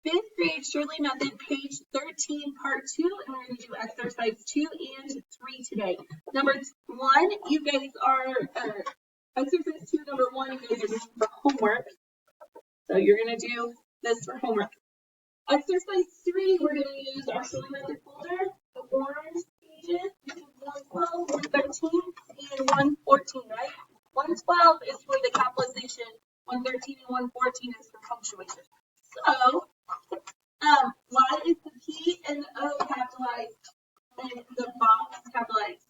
Fifth grade Shurley method, page 13, part 2, and we're going to do exercise 2 and 3 today. Number 1, you guys are, exercise 2, number 1, you guys are doing for homework. So you're going to do this for homework. Exercise 3, we're going to use our Shurley method folder, the orange pages, 112, 113, and 114, right? 112 is for the capitalization, 113 and 114 is for punctuation. So, why is the P and the O capitalized and the box capitalized?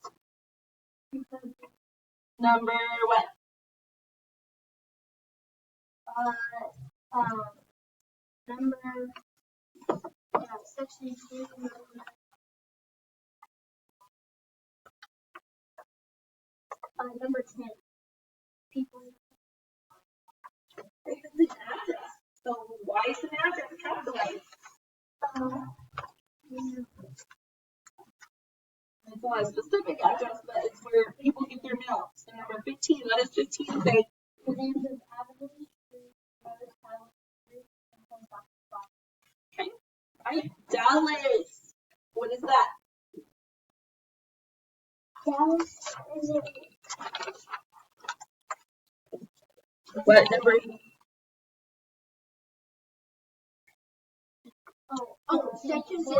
Number what? Section 2. Number 10. People. This is an address. So why is an address capitalized? It's not a specific address, but it's where people get their mail. So number 15, what does 15 say? The names of avenues, Okay. Right. Dallas. What is that? Dallas is a What number? section 4,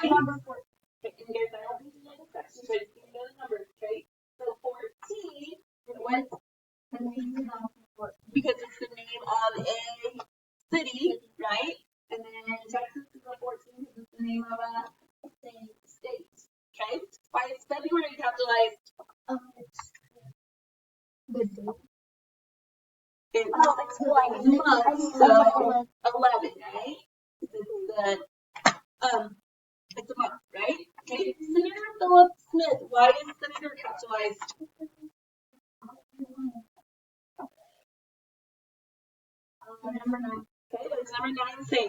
number 4. Okay, and guys, I don't need to know the section, but just give me those numbers, okay? So 14, what? Because it's the name of a city, right? And then Texas is a 14 because it's the name of a state. Okay? Why is February capitalized? It's month, so 11, right? It's a month, right? Okay. Senator Philip Smith. Why is Senator capitalized? Number 9. Okay, what does number 9 say?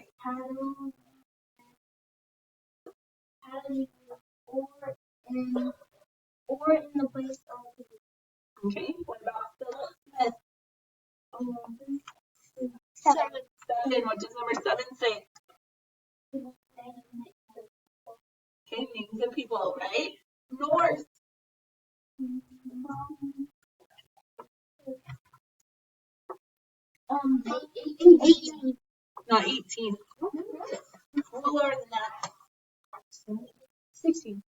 Or in the place of. Okay, what about Philip Smith? 7. 7. What does number 7 say? Okay, names of people, right? North. Not 18. Lower than that. 16.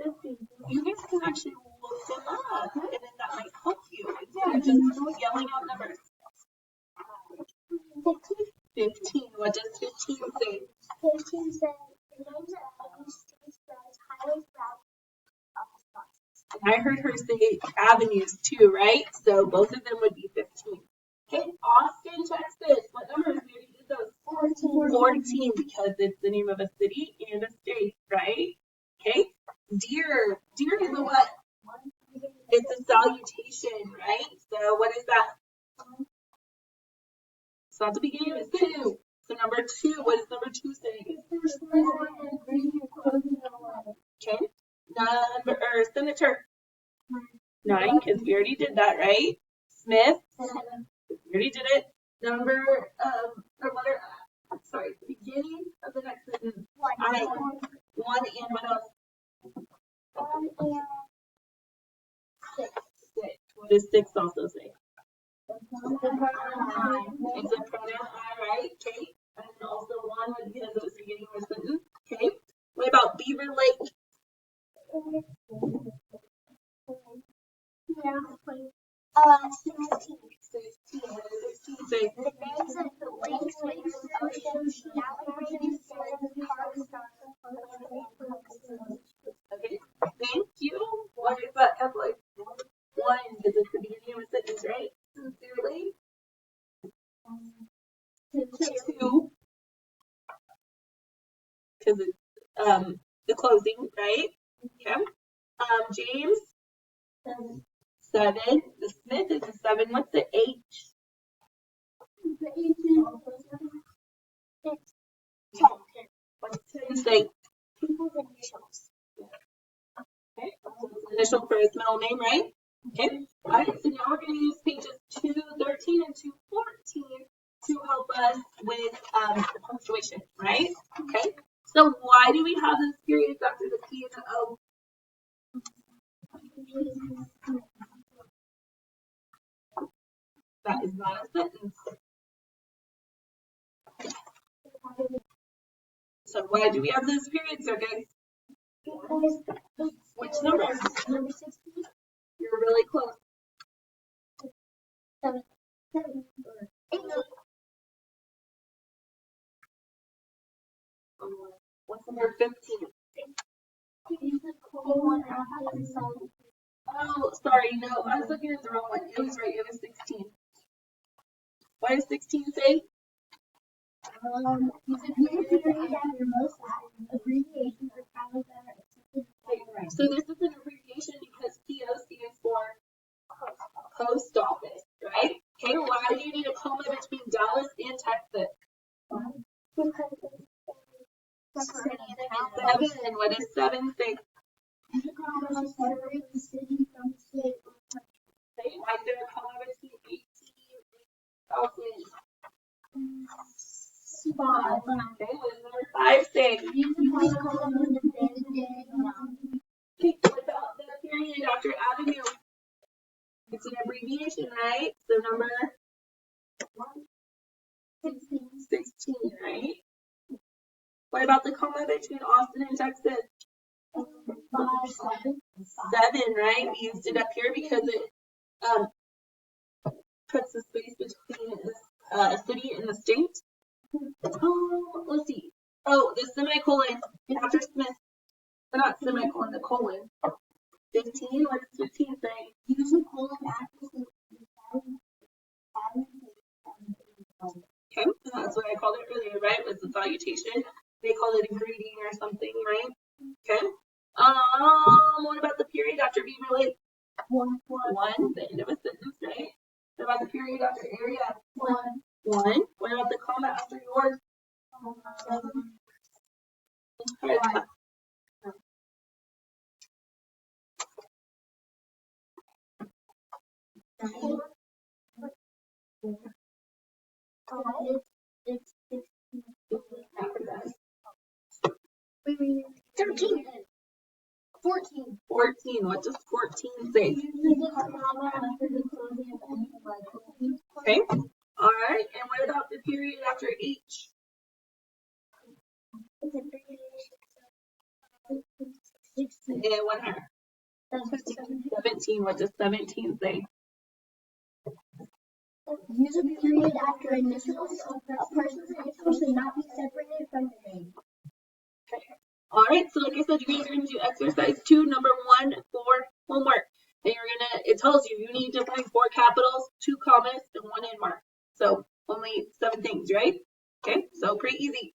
15. You guys can actually look them up, and then that might help you instead of just yelling out numbers. 15. What does 15 say? 15 says the names of streets, roads, highways, routes. And I heard her say avenues too, right? So both of them would be 15. Okay, Austin, Texas. What numbers? We already did those. 14 because it's the name of a city and a state, right? Okay. Deer. Deer is a what? It's a salutation, right? So what is that? It's not the beginning, it's 2. So number 2, what does number 2 say? Okay. Senator. 9, because we already did that, right? Smith. 7. We already did it. Number, beginning of the next sentence. 1. 1 and what else? 1 and 6. 6. What does 6 also say? The pronoun It's a pronoun I, right? Okay. And also 1 would because it was the beginning of a sentence. Okay. What about Beaver Lake? 16. 16. What does 16 say? The names of the lakes, rivers, oceans, mountains, parks, Okay. Thank you. What is that? That's like 1 because it's the beginning of a sentence, right? Sincerely. 2 because it's the closing, right? Okay. James. 7. The Smith is a 7. What's the H? The H is 10. What's 10 say? People's initials. Okay. Initial for his middle name, right? Okay. All right. So now we're going to use pages 213 and 214 to help us with the punctuation, right? Okay. So why do we have those periods after the P and the O? That is not a sentence. So why do we have those periods there, guys? Which number? Number 16. You're really close. 7. 8. What's number 15? Oh, sorry, no, I was looking at the wrong one. It was right, it was 16. Why does 16 say? Use a period after most abbreviations or titles that are accepted. So this is an abbreviation because PO stands for post office, right? Okay, why do you need a comma between Dallas and Texas? 7. What does 7 say? Separate the city from the state. Why is there a comma between 18 and 8,000? Spot. Okay, what does number 5 say? Okay, what about the period after avenue? It's an abbreviation, right? So number 16, right? What about the comma between Austin and Texas? 7, right? We used it up here because it puts the space between a city and the state. Oh, let's see. Oh, the semicolon after Smith. Not semicolon, the colon. 15, what does 15 say? Use a colon after the Okay, that's what I called it earlier, right? Was the salutation. They call it a greeting or something, right? Okay. What about the period after Beaver Lake? 1. The end of a sentence, right? What about the period after area? 1. What about the comma after yours? Okay. It's 13. 14. 14. What does 14 say? Okay. All right. And what about the period after H? And 100. 17. What does 17 say? Use a period after initials. A person's initials should not be separated from the name. Okay. All right. So like I said, you guys are going to do exercise 2, number 1 for homework. And it tells you need to find 4 capitals, 2 commas, and 1 end mark. So only 7 things, right? Okay. So pretty easy.